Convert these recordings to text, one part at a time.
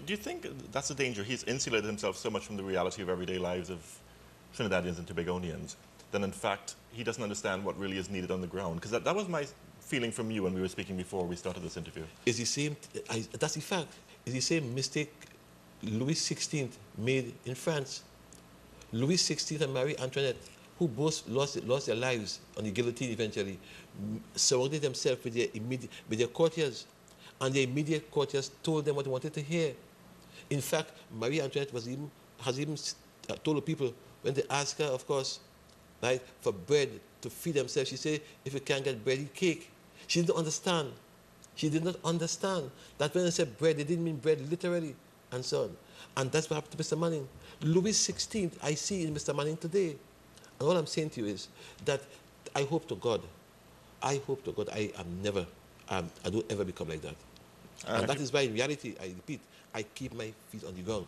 Do you think that's the danger? He's insulated himself so much from the reality of everyday lives of Trinidadians and Tobagonians, then in fact he doesn't understand what really is needed on the ground. Because that was my feeling from you when we were speaking before we started this interview. It's the same, that's the fact. It's the same mistake Louis XVI made in France. Louis XVI and Marie Antoinette, who both lost their lives on the guillotine eventually, surrounded themselves with their courtiers, and their immediate courtiers told them what they wanted to hear. In fact, Marie Antoinette has even told the people, when they asked her, of course, right, for bread to feed themselves, she said, if you can't get bread, eat cake. She didn't understand. She did not understand that when they said bread, they didn't mean bread literally, and so on. And that's what happened to Mr. Manning. Louis XVI, I see in Mr. Manning today. And all I'm saying to you is that I hope to God I don't ever become like that. And that is why, in reality, I repeat, I keep my feet on the ground.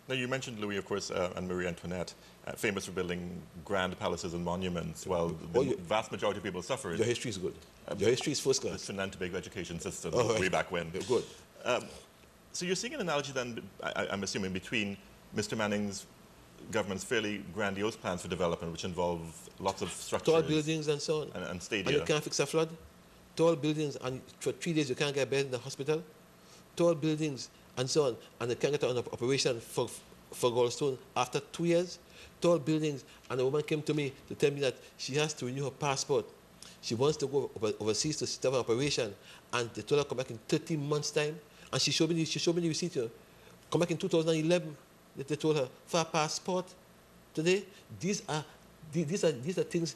Now, you mentioned Louis, of course, and Marie Antoinette, famous for building grand palaces and monuments, while the vast majority of people suffer. Your history is good. Your history is first class. The Trinidad and Tobago education system, right. way back when. Good. So you're seeing an analogy then, I'm assuming, between Mr. Manning's government's fairly grandiose plans for development, which involve lots of structures. Tall buildings and so on. And stadia. And you can't fix a flood. Tall buildings, and for 3 days you can't get a bed in the hospital. Tall buildings and so on, and they can't get an operation for gallstone after 2 years. Tall buildings, and a woman came to me to tell me that she has to renew her passport. She wants to go overseas to set up an operation, and they told her to come back in 13 months' time. And she showed me the receipt here. Come back in 2011. They told her for a passport. Today, these are things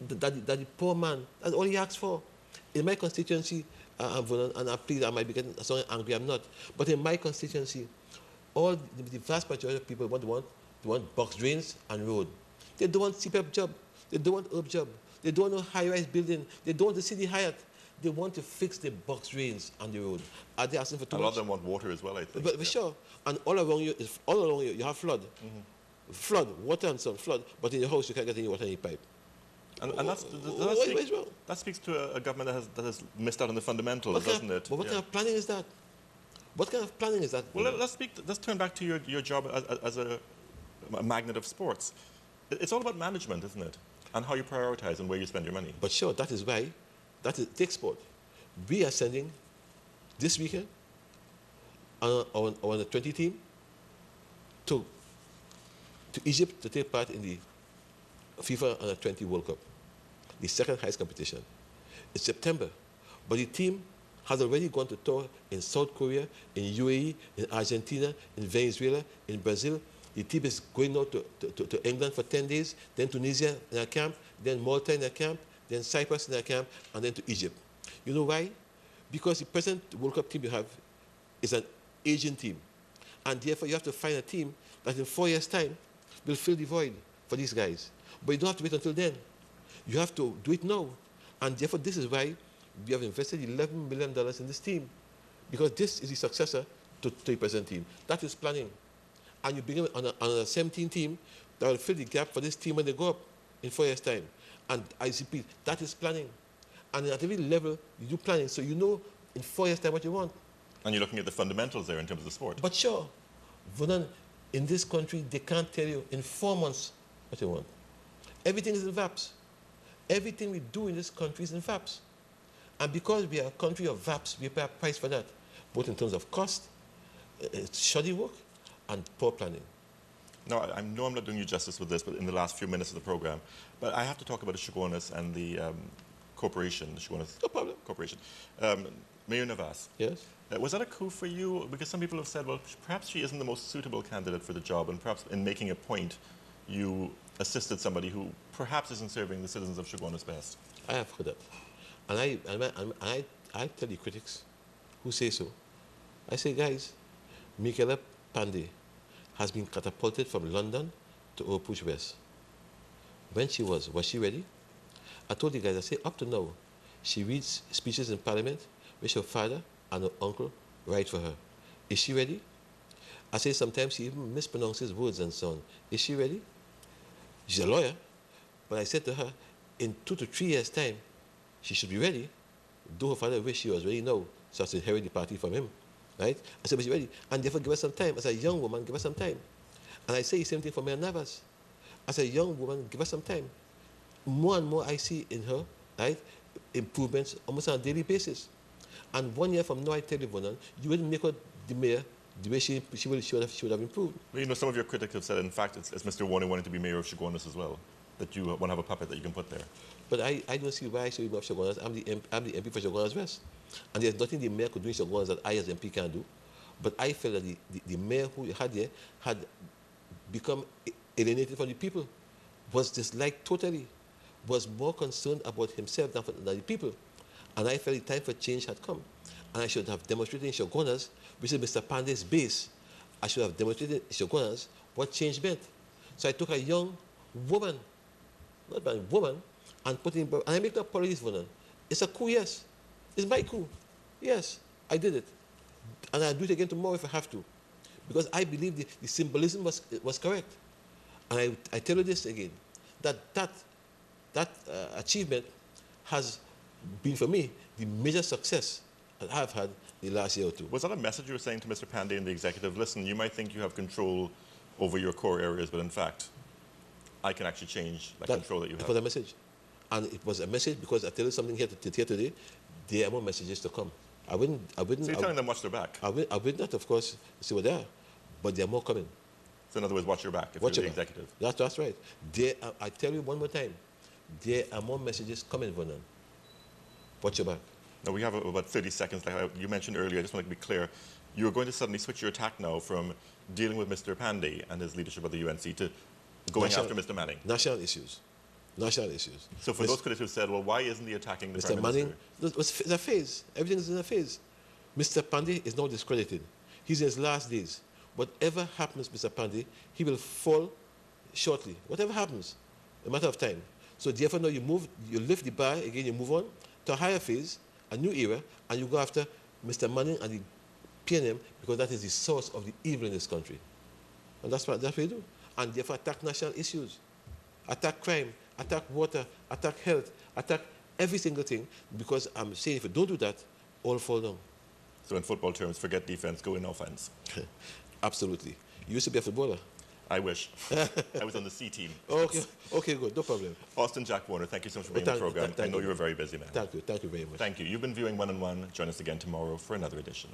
that the poor man, that's all he asks for. In my constituency, and please, I might be getting so angry, I'm not. But in my constituency, the vast majority of people want box drains and road. They don't want CPAP job. They don't want herb job. They don't want no high-rise building. They don't want the city Hyatt. They want to fix the box drains on the road. Are they asking for too much? A lot of them want water as well, I think. But sure. And all around you, you have flood. Mm-hmm. Flood, water and sun, flood. But in your house, you can't get any water in your pipe. And that speaks to a government that has missed out on the fundamentals, doesn't it? But what kind of planning is that? What kind of planning is that? Well, let's turn back to your job as a magnet of sports. It's all about management, isn't it? And how you prioritize and where you spend your money. But sure, that is why, take sport. We are sending, this weekend, on the 20 team to Egypt to take part in the FIFA Under 20 World Cup, the second highest competition. It's September, but the team has already gone to tour in South Korea, in UAE, in Argentina, in Venezuela, in Brazil. The team is going now to England for 10 days, then Tunisia in a camp, then Malta in a camp, then Cyprus in a camp, and then to Egypt. You know why? Because the present World Cup team you have is an Asian team. And therefore you have to find a team that in 4 years' time will fill the void for these guys. But you don't have to wait until then. You have to do it now. And therefore this is why we have invested $11 million in this team. Because this is the successor to the present team. That is planning. And you begin on a 17 team that will fill the gap for this team when they go up in 4 years' time. And I repeat, that is planning. And at every level, you do planning, so you know in 4 years' time what you want. And you're looking at the fundamentals there in terms of the sport. But sure, Vernon, in this country, they can't tell you in 4 months what you want. Everything is in VAPs. Everything we do in this country is in VAPs. And because we are a country of VAPs, we pay a price for that, both in terms of cost, shoddy work, and poor planning. No, I know I'm not doing you justice with this, but in the last few minutes of the program, but I have to talk about the Shogunas and the corporation, the Shogunas Corporation. Mayor Navas. Yes? Was that a coup for you? Because some people have said, well, perhaps she isn't the most suitable candidate for the job, and perhaps in making a point, you assisted somebody who perhaps isn't serving the citizens of Shogunas best. I have heard that. And I tell the critics who say so, I say, guys, Michaela Pandey has been catapulted from London to Opuch West. When was she ready? I told the guys, I say, up to now, she reads speeches in Parliament, which her father and her uncle write for her. Is she ready? I say sometimes she even mispronounces words and so on. Is she ready? She's a lawyer. But I said to her, in 2 to 3 years' time, she should be ready. Though her father wished she was ready now, so as to inherit the party from him. right? I said, but you're ready. And therefore, give us some time. As a young woman, give us some time. And I say the same thing for Mayor Navas. As a young woman, give us some time. More and more I see in her, right, improvements almost on a daily basis. And 1 year from now, I tell you, Vernon, you wouldn't make her the mayor the way she would have improved. Well, you know, some of your critics have said, in fact, it's Mr. Warner wanting to be mayor of Chaguanas as well, that you want to have a puppet that you can put there. But I don't see why I should be mayor of Chaguanas. I'm the MP for Chaguanas West. And there's nothing the mayor could do in Chaguanas that I as MP can do. But I felt that the mayor who you had there had become alienated from the people, was disliked totally, was more concerned about himself than the people. And I felt the time for change had come. And I should have demonstrated in Chaguanas, which is Mr. Pandey's base, I should have demonstrated in Chaguanas what change meant. So I took a young woman, not a woman, and put in, and I make no apologies for them. It's a coup, yes. It's my coup. Yes, I did it. And I'll do it again tomorrow if I have to. Because I believe the symbolism was correct. And I tell you this again, that achievement has been, for me, the major success that I've had the last year or two. Was that a message you were saying to Mr. Pandey and the executive? Listen, you might think you have control over your core areas, but in fact, I can actually change that control that you have. It was a message. And it was a message because I tell you something here today, there are more messages to come. I wouldn't. So you're telling them watch their back? I would not, of course, see what they are, but there are more coming. So in other words, watch your back if Watch you're your the back. executive. That's right. I tell you one more time, there are more messages coming, Vernon. Watch your back. Now, we have about 30 seconds. Like you mentioned earlier, I just want to be clear, you're going to suddenly switch your attack now from dealing with Mr. Pandey and his leadership of the UNC to going after Mr. Manning. National issues. National issues. So for those critics who said, well, why isn't he attacking the Prime Mr. Manning, Minister? it's a phase. Everything is in a phase. Mr. Pandey is now discredited. He's in his last days. Whatever happens, Mr. Pandey, he will fall shortly. Whatever happens, a matter of time. So therefore now you lift the bar again, you move on to a higher phase, a new era, and you go after Mr. Manning and the PNM because that is the source of the evil in this country. And that's what you do. And therefore attack national issues, attack crime, attack water, attack health, attack every single thing, because I'm saying if you don't do that, all fall down. So in football terms, forget defense, go in offense. Absolutely. You used to be a footballer. I wish. I was on the C team. Okay, good, no problem. Austin Jack Warner, thank you so much for being on the program. I know you're a very busy man. Thank you very much. Thank you. You've been viewing One on One. Join us again tomorrow for another edition.